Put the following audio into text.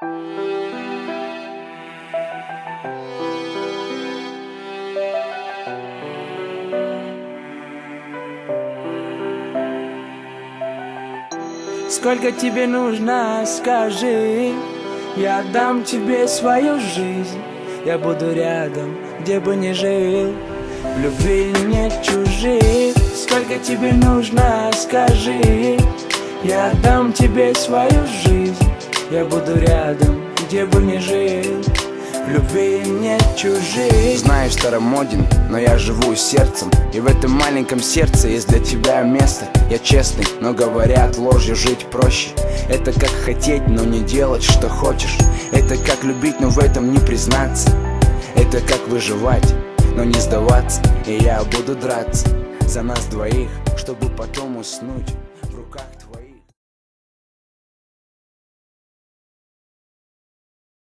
Сколько тебе нужно, скажи, я дам тебе свою жизнь. Я буду рядом, где бы ни жил, в любви нет чужих. Сколько тебе нужно, скажи, я дам тебе свою жизнь. Я буду рядом, где бы ни жил, в любви нет чужих. Знаю, старомоден, но я живу сердцем, и в этом маленьком сердце есть для тебя место. Я честный, но говорят, ложью жить проще. Это как хотеть, но не делать, что хочешь. Это как любить, но в этом не признаться. Это как выживать, но не сдаваться. И я буду драться за нас двоих, чтобы потом уснуть.